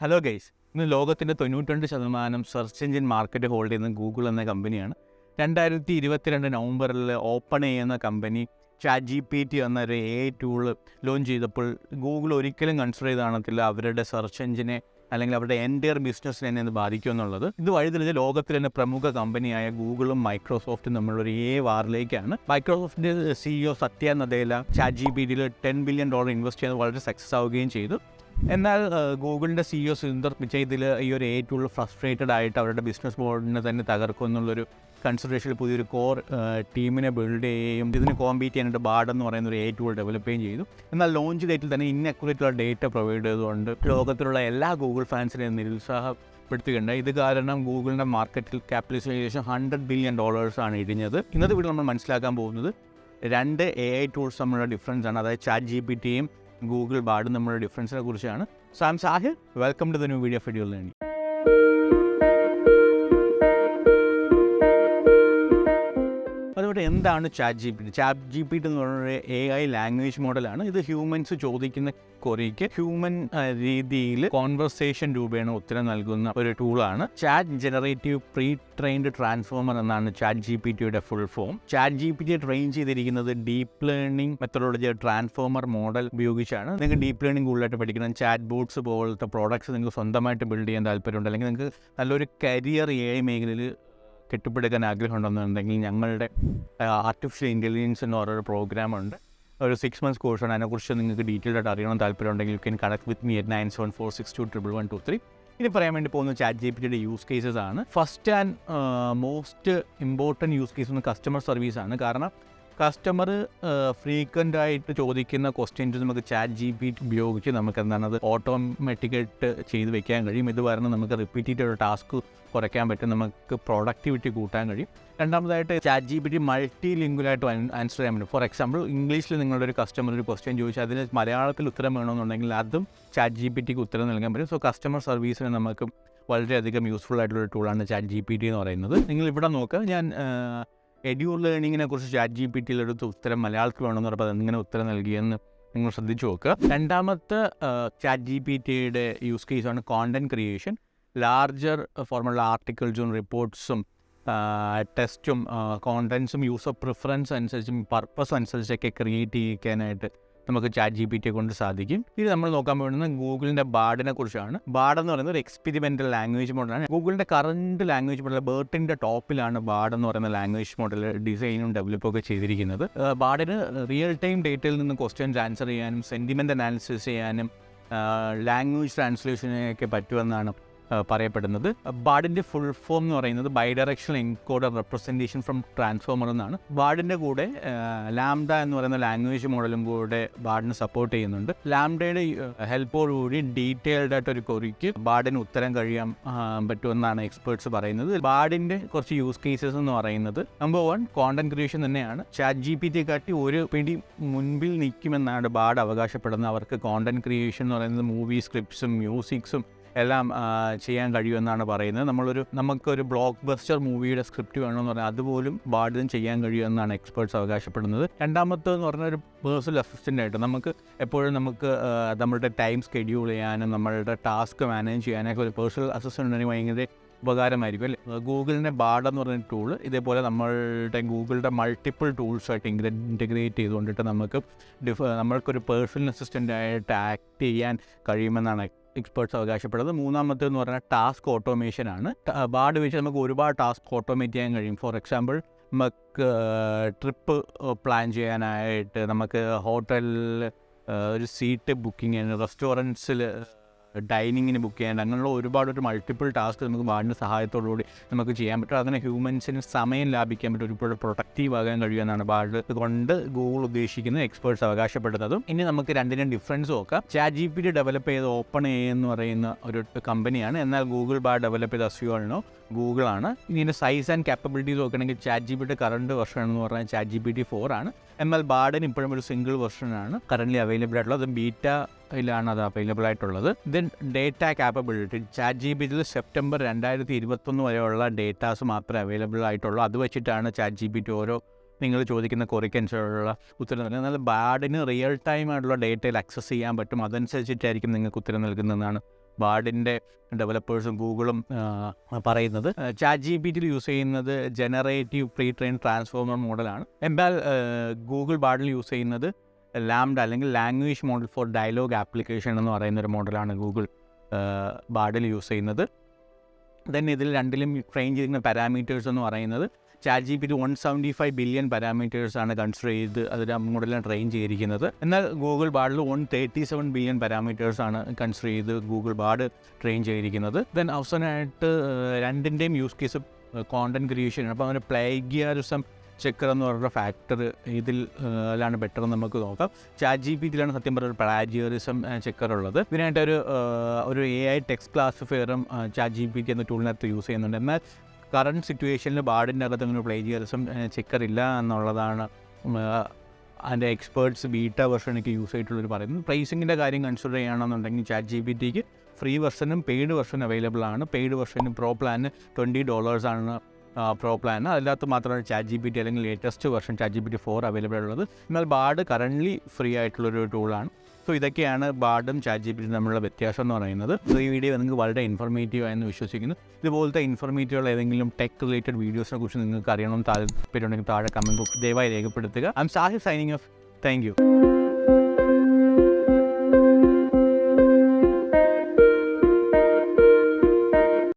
Hello guys, ഇന്ന് ലോകത്തിൻ്റെ 92% search engine market hold ചെയ്യുന്ന ഗൂഗിൾ എന്ന കമ്പനിയാണ്. 2022 നവംബറിൽ ഓപ്പൺ എന്ന കമ്പനി ChatGPT എന്നൊരു AI ടൂൾ ലോഞ്ച് ചെയ്തപ്പോൾ ഗൂഗിൾ ഒരിക്കലും കൺസിഡർ ചെയ്ത് കാണത്തില്ല അവരുടെ സെർച്ച് എഞ്ചിനെ അല്ലെങ്കിൽ അവരുടെ എൻ്റയർ ബിസിനസ്സിനെ തന്നെ ഇത് ബാധിക്കുമെന്നുള്ളത്. ഇത് വഴിതെളിഞ്ഞ ലോകത്തിലെ തന്നെ പ്രമുഖ കമ്പനിയായ ഗൂഗിളും മൈക്രോസോഫ്റ്റും തമ്മിലൊരു AI വാറിലേക്കാണ്. മൈക്രോസോഫ്റ്റിൻ്റെ CEO സത്യ നദേല ChatGPTയിൽ $10 billion ഇൻവെസ്റ്റ് ചെയ്ത് വളരെ സക്സസ് ആവുകയും ചെയ്തു. എന്നാൽ ഗൂഗിളിൻ്റെ CEO സുന്ദർ പിച്ചൈ ഇതിൽ ഈ ഒരു AI ടൂൾ ഫ്രസ്ട്രേറ്റഡ് ആയിട്ട് അവരുടെ ബിസിനസ് മോഡലിനെ തന്നെ തകർക്കും എന്നുള്ളൊരു കൺസിഡറേഷനിൽ പുതിയൊരു കോർ ടീമിനെ ബിൽഡ് ചെയ്യുകയും ഇതിന് കോമ്പീറ്റ് ചെയ്യാനായിട്ട് ബാർഡ് എന്ന് പറയുന്ന ഒരു AI ടൂൾ ഡെവലപ്പ് ചെയ്യുകയും ചെയ്തു. എന്നാൽ ലോഞ്ച് ഡേറ്റിൽ തന്നെ ഇൻഅക്യുറേറ്റുള്ള ഡേറ്റ പ്രൊവൈഡ് ചെയ്തുകൊണ്ട് ലോകത്തിലുള്ള എല്ലാ ഗൂഗിൾ ഫാൻസിനെയും നിരുത്സാഹപ്പെടുത്തുകയുണ്ട്. ഇത് കാരണം ഗൂഗിളിൻ്റെ മാർക്കറ്റിൽ ക്യാപിറ്റലൈസേഷൻ $100 billion ആണ് ഇടിഞ്ഞത്. ഇന്നത്തെ വീഡിയോ നമ്മൾ മനസ്സിലാക്കാൻ പോകുന്നത് രണ്ട് AI ടൂൾസ് തമ്മിലുള്ള ഡിഫറൻസ് ആണ്. അതായത് ChatGPTയും ഗൂഗിൾ ബാർഡും തമ്മിലുള്ള ഡിഫറൻസിനെ കുറിച്ചാണ്. So I am Sahil, welcome to the new video ഫെഡ്യൂൾ ലേണിംഗ്. അതുകൊണ്ട് എന്താണ് ChatGPT എന്ന് പറയുന്നത് AI ലാംഗ്വേജ് മോഡലാണ്. ഇത് ഹ്യൂമൻസ് ചോദിക്കുന്ന ക്വറിക്ക് ഹ്യൂമൻ രീതിയിൽ കോൺവെർസേഷൻ രൂപേണ ഉത്തരം നൽകുന്ന ഒരു ടൂളാണ്. Chat generative pre trained transformer എന്നാണ് ChatGPTയുടെ ഫുൾ ഫോം. ChatGPT ട്രെയിൻ ചെയ്തിരിക്കുന്നത് deep learning methodology transformer model ഉപയോഗിച്ചാണ്. നിങ്ങൾക്ക് ഡീപ്പ് ലേണിംഗ് കൂടുതലായിട്ട് പഠിക്കണം, ചാറ്റ് ബോട്ട്സ് പോലത്തെ പ്രോഡക്ട്സ് നിങ്ങൾക്ക് സ്വന്തമായിട്ട് ബിൽഡ് ചെയ്യാൻ താല്പര്യമുണ്ട്, അല്ലെങ്കിൽ നിങ്ങൾക്ക് നല്ലൊരു കരിയർ AI മേഖലയിൽ കെട്ടിപ്പടുക്കാൻ ആഗ്രഹമുണ്ടെന്നുണ്ടെങ്കിൽ ഞങ്ങളുടെ ആർട്ടിഫിഷ്യൽ ഇൻ്റലിജൻസ് എന്ന് പറയുന്ന പ്രോഗ്രാമുണ്ട്. ഒരു 6 months കോഴ്സാണ്. അതിനെക്കുറിച്ച് നിങ്ങൾക്ക് ഡീറ്റെയിൽഡ് ആയിട്ട് അറിയണം താല്പര്യമുണ്ടെങ്കിൽ you can connect with me at 9746211123. ഇനി പറയാൻ വേണ്ടി പോകുന്നത് ChatGPTയുടെ യൂസ് കേസസ് ആണ്. First and most important use case ഒന്ന് കസ്റ്റമർ സർവീസാണ്. കാരണം കസ്റ്റമർ ഫ്രീക്വൻ്റ് ആയിട്ട് ചോദിക്കുന്ന ക്വസ്റ്റ്യൻസ് നമുക്ക് ChatGPT ഉപയോഗിച്ച് നമുക്ക് എന്താണ് അത് ഓട്ടോമാറ്റിക്കായിട്ട് ചെയ്ത് വെക്കാൻ കഴിയും. ഇത് കാരണം നമുക്ക് റിപ്പീറ്റീവ് ടാസ്ക് കുറയ്ക്കാൻ പറ്റും, നമുക്ക് പ്രൊഡക്ടിവിറ്റി കൂട്ടാൻ കഴിയും. രണ്ടാമതായിട്ട് ChatGPT മൾട്ടി ലിംഗ്വലായിട്ട് ആൻസർ ചെയ്യാൻ പറ്റും. ഫോർ എക്സാമ്പിൾ, ഇംഗ്ലീഷിൽ നിങ്ങളൊരു കസ്റ്റമർ ഒരു ക്വസ്റ്റ്യൻ ചോദിച്ചാൽ അതിന് മലയാളത്തിൽ ഉത്തരം വേണമെന്നുണ്ടെങ്കിൽ അതും ChatGPTക്ക് ഉത്തരം നൽകാൻ പറ്റും. സോ കസ്റ്റമർ സർവീസിന് നമുക്ക് വളരെയധികം യൂസ്ഫുൾ ആയിട്ടുള്ള ടൂളാണ് ChatGPT എന്ന് പറയുന്നത്. നിങ്ങൾ ഇവിടെ നോക്കുക, ഞാൻ Edure ലേണിങ്ങിനെ കുറിച്ച് ChatGPTയിലെടുത്ത് ഉത്തരം മലയാളത്തിൽ വേണമെന്ന് പറഞ്ഞപ്പോൾ അതെങ്ങനെ ഉത്തരം നൽകിയെന്ന് നിങ്ങൾ ശ്രദ്ധിച്ചു നോക്കുക. രണ്ടാമത്തെ ChatGPTയുടെ യൂസ് കേസാണ് കോണ്ടന്റ് ക്രിയേഷൻ. ലാർജർ ഫോർമുള്ള ആർട്ടിക്കിൾസും റിപ്പോർട്ട്സും ടെസ്റ്റും കോണ്ടൻസും യൂസർ പ്രിഫറൻസ് അനുസരിച്ചും പർപ്പസ് അനുസരിച്ചൊക്കെ ക്രിയേറ്റ് ചെയ്യിക്കാനായിട്ട് നമുക്ക് ChatGPTയെ കൊണ്ട് സാധിക്കും. ഇത് നമ്മൾ നോക്കാൻ പോകുന്നത് ഗൂഗിളിൻ്റെ ബാർഡിനെ കുറിച്ചാണ്. ബാർഡ് എന്ന് പറയുന്നത് ഒരു എക്സ്പെരിമെൻ്റൽ ലാംഗ്വേജ് മോഡലാണ്. ഗൂഗിളിൻ്റെ കറണ്ട് ലാംഗ്വേജ് മോഡൽ ബേർട്ടിൻ്റെ ടോപ്പിലാണ് ബാർഡ് എന്ന് പറയുന്ന ലാംഗ്വേജ് മോഡൽ ഡിസൈനും ഡെവലപ്പും ഒക്കെ ചെയ്തിരിക്കുന്നത്. ബാർഡിന് റിയൽ ടൈം ഡേറ്റയിൽ നിന്ന് ക്വസ്റ്റ്യൻസ് ആൻസർ ചെയ്യാനും സെൻറ്റിമെൻ്റ് അനാലിസിസ് ചെയ്യാനും ലാംഗ്വേജ് ട്രാൻസ്ലേഷനൊക്കെ പറ്റുമെന്നാണ് പറയപ്പെടുന്നത്. ബാർഡിൻ്റെ ഫുൾ ഫോം എന്ന് പറയുന്നത് bidirectional encoder representation from transformer എന്നാണ്. ബാർഡിൻ്റെ കൂടെ ലാംഡ എന്ന് പറയുന്ന ലാംഗ്വേജ് മോഡലും കൂടെ ബാർഡിന് സപ്പോർട്ട് ചെയ്യുന്നുണ്ട്. ലാംഡയുടെ ഹെൽപ്പോടുകൂടി ഡീറ്റെയിൽഡ് ആയിട്ട് ഒരു ക്വറിക്ക് ബാർഡിന് ഉത്തരം കഴിയാൻ പറ്റുമെന്നാണ് എക്സ്പേർട്സ് പറയുന്നത്. ബാർഡിൻ്റെ കുറച്ച് യൂസ് കേസസ് എന്ന് പറയുന്നത് നമ്പർ 1 കോണ്ടന്റ് ക്രിയേഷൻ തന്നെയാണ്. ChatGPT കാട്ടി ഒരു പിടി മുൻപിൽ നിൽക്കുമെന്നാണ് ബാർഡ് അവകാശപ്പെടുന്നത്. അവർക്ക് കോണ്ടന്റ് ക്രിയേഷൻ എന്ന് പറയുന്നത് മൂവി സ്ക്രിപ്റ്റ്സും മ്യൂസിക്സും എല്ലാം ചെയ്യാൻ കഴിയുമെന്നാണ് പറയുന്നത്. നമുക്കൊരു ബ്ലോക്ക് ബസ്റ്റർ മൂവിയുടെ സ്ക്രിപ്റ്റ് വേണമെന്ന് പറഞ്ഞാൽ അതുപോലും ബാർഡിനും ചെയ്യാൻ കഴിയുമെന്നാണ് എക്സ്പേർട്സ് അവകാശപ്പെടുന്നത്. രണ്ടാമത്തേന്ന് പറഞ്ഞാൽ ഒരു പേഴ്സണൽ അസിസ്റ്റൻ്റായിട്ട് നമുക്ക് എപ്പോഴും നമ്മളുടെ ടൈം സ്കെഡ്യൂൾ ചെയ്യാനും നമ്മളുടെ ടാസ്ക് മാനേജ് ചെയ്യാനൊക്കെ ഒരു പേഴ്സണൽ അസിസ്റ്റൻ്റ് ഉണ്ടെങ്കിൽ ഭയങ്കര ഉപകാരമായിരിക്കും അല്ലേ. ഗൂഗിളിൻ്റെ ബാർഡ് എന്ന് പറയുന്ന ടൂള് ഇതേപോലെ ഗൂഗിളുടെ മൾട്ടിപ്പിൾ ടൂൾസായിട്ട് ഇൻറ്റഗ്രേറ്റ് ചെയ്തുകൊണ്ടിട്ട് നമ്മൾക്കൊരു പേഴ്സണൽ അസിസ്റ്റൻ്റായിട്ട് ആക്ട് ചെയ്യാൻ കഴിയുമെന്നാണ് എക്സ്പേർട്സ് അവകാശപ്പെടുന്നത്. മൂന്നാമത്തേന്ന് പറഞ്ഞാൽ ടാസ്ക് ഓട്ടോമേഷനാണ്. ബാർഡ് വെച്ച് നമുക്ക് ഒരുപാട് ടാസ്ക് ഓട്ടോമേറ്റ് ചെയ്യാൻ കഴിയും. ഫോർ എക്സാമ്പിൾ, നമുക്ക് ട്രിപ്പ് പ്ലാൻ ചെയ്യാനായിട്ട്, നമുക്ക് ഹോട്ടലിൽ ഒരു സീറ്റ് ബുക്കിംഗ് ചെയ്യാൻ, റെസ്റ്റോറൻറ്റ്സിൽ ഡൈനിങ്ങിന് ബുക്ക് ചെയ്യേണ്ട, അങ്ങനെയുള്ള ഒരുപാട് മൾട്ടിപ്പിൾ ടാസ്ക് നമുക്ക് ബാർഡിൻ്റെ സഹായത്തോടുകൂടി നമുക്ക് ചെയ്യാൻ പറ്റും. അതിന് ഹ്യൂമൻസിന് സമയം ലാഭിക്കാൻ പറ്റും, ഒരുപാട് പ്രൊഡക്റ്റീവ് ആകാൻ കഴിയുമെന്നാണ് ബാർഡ് കൊണ്ട് ഗൂഗിൾ ഉദ്ദേശിക്കുന്ന എക്സ്പേർട്സ് അവകാശപ്പെടുന്നതും. ഇനി നമുക്ക് രണ്ടിനും ഡിഫറൻസ് നോക്കാം. ChatGPT ഡെവലപ്പ് ചെയ്ത OpenAI എന്ന് പറയുന്ന ഒരു കമ്പനിയാണ്. എന്നാൽ ഗൂഗിൾ ബാർഡ് ഡെവലപ്പ് ചെയ്ത അസ്യൂണോ ഗൂഗിളാണ്. ഇതിൻ്റെ സൈസ് ആൻഡ് കാപ്പബിലിറ്റീസ് നോക്കുകയാണെങ്കിൽ ChatGPT കറണ്ട് വെർഷൻ എന്ന് പറഞ്ഞാൽ ChatGPT 4 ആണ്. എന്നാൽ ബാർഡിന് ഇപ്പോഴും ഒരു സിംഗിൾ വെർഷനാണ് കറൻ്റ്ലി അവൈലബിൾ ആയിട്ടുള്ളത്. അത് ബീറ്റയിലാണ് അത് അവൈലബിൾ ആയിട്ടുള്ളത്. ദെൻ ഡേറ്റ കാപ്പബിലിറ്റി, ChatGPTയിൽ സെപ്റ്റംബർ 2021 വരെയുള്ള ഡേറ്റാസ് മാത്രമേ അവൈലബിൾ ആയിട്ടുള്ളൂ. അത് വെച്ചിട്ടാണ് ChatGPT ഓരോ നിങ്ങൾ ചോദിക്കുന്ന ക്വറിക്കനുസരിച്ചുള്ള ഉത്തരം നൽകുന്നത്. എന്നാൽ ബാർഡിന് റിയൽ ടൈം ആയിട്ടുള്ള ഡേറ്റയിൽ ആക്സസ് ചെയ്യാൻ പറ്റും, അതനുസരിച്ചിട്ടായിരിക്കും നിങ്ങൾക്ക് ഉത്തരം നൽകുന്നതെന്നാണ് ബാർഡിൻ്റെ ഡെവലപ്പേഴ്സും ഗൂഗിളും പറയുന്നത്. ChatGPT യൂസ് ചെയ്യുന്നത് ജനറേറ്റീവ് പ്രീ ട്രെയിൻ ട്രാൻസ്ഫോമർ മോഡലാണ്. എന്നാൽ ഗൂഗിൾ ബാർഡിൽ യൂസ് ചെയ്യുന്നത് ലാംഡ അല്ലെങ്കിൽ language model for dialogue application എന്ന് പറയുന്നൊരു മോഡലാണ് ഗൂഗിൾ ബാർഡിൽ യൂസ് ചെയ്യുന്നത്. ദെൻ ഇതിൽ രണ്ടിലും ട്രെയിൻ ചെയ്തിരിക്കുന്ന പാരാമീറ്റേഴ്സ് എന്ന് പറയുന്നത് ChatGPT 175 ബില്യൺ പാരാമീറ്റേഴ്സാണ് കൺസിഡർ ചെയ്ത് അതിൻ്റെ മോഡലിനെ ട്രെയിൻ ചെയ്തിരിക്കുന്നത്. എന്നാൽ ഗൂഗിൾ ബാർഡിൽ 137 ബില്യൺ പാരാമീറ്റേഴ്സാണ് കൺസിഡർ ചെയ്ത് ഗൂഗിൾ ബാർഡ് ട്രെയിൻ ചെയ്തിരിക്കുന്നത്. ദെൻ അവസാനമായിട്ട് രണ്ടിൻ്റെയും യൂസ് കേസ് കോണ്ടന്റ് ക്രിയേഷൻ. അപ്പോൾ അങ്ങനെ പ്ലേഗിയറിസം ചെക്കർ എന്ന് പറയുന്ന ഫാക്ടർ ഇതിലാണ് ബെറ്റർ എന്ന് നമുക്ക് നോക്കാം. ChatGPT-യിലാണ് സത്യം പറഞ്ഞ പ്ലാജിയറിസം ചെക്കർ ഉള്ളത്. ഇതിനായിട്ട് ഒരു AI ടെക്സ്റ്റ് ക്ലാസിഫയറും ChatGPT എന്ന ടൂളിനകത്ത് യൂസ് ചെയ്യുന്നുണ്ട്. എന്നാൽ കറണ്ട് സിറ്റുവേഷനിൽ ബാർഡിൻ്റെ അകത്ത് അങ്ങനെ പ്ലേജിയറിസം ചെക്കർ ഇല്ല എന്നുള്ളതാണ് അതിൻ്റെ എക്സ്പേർട്സ് ബീറ്റ വെർഷനൊക്കെ യൂസ് ചെയ്തിട്ടുള്ളവർ പറയുന്നത്. പ്രൈസിങ്ങിൻ്റെ കാര്യം കൺസിഡർ ചെയ്യുകയാണെന്നുണ്ടെങ്കിൽ ChatGPT-ക്ക് ഫ്രീ വെർഷനും പെയ്ഡ് വെർഷനും അവൈലബിൾ ആണ്. പെയ്ഡ് വെർഷനും പ്രോ പ്ലാന് $20 ആണ് പ്രോ പ്ലാൻ. അതിനകത്ത് മാത്രമാണ് ChatGPT അല്ലെങ്കിൽ ലേറ്റസ്റ്റ് വെർഷൻ ChatGPT 4 അവൈലബിൾ ഉള്ളത്. എന്നാൽ ബാർഡ് കറൻ്റ്ലി ഫ്രീ ആയിട്ടുള്ളൊരു ടൂളാണ്. സോ ഇതൊക്കെയാണ് ബാർഡും ChatGPT തമ്മിലുള്ള വ്യത്യാസം എന്ന് പറയുന്നത്. സോ ഈ വീഡിയോ നിങ്ങൾക്ക് വളരെ ഇൻഫോർമേറ്റീവ് ആയെന്ന് വിശ്വസിക്കുന്നു. ഇതുപോലത്തെ ഇൻഫോർമേറ്റീവുള്ള ഏതെങ്കിലും ടെക് റിലേറ്റഡ് വീഡിയോസിനെ കുറിച്ച് നിങ്ങൾക്ക് അറിയണം താല്പര്യമുണ്ടെങ്കിൽ താഴെ കമൻറ്റ് ബോക്സ് ദയവായി രേഖപ്പെടുത്തുക. I'm Sahir signing off. Thank U.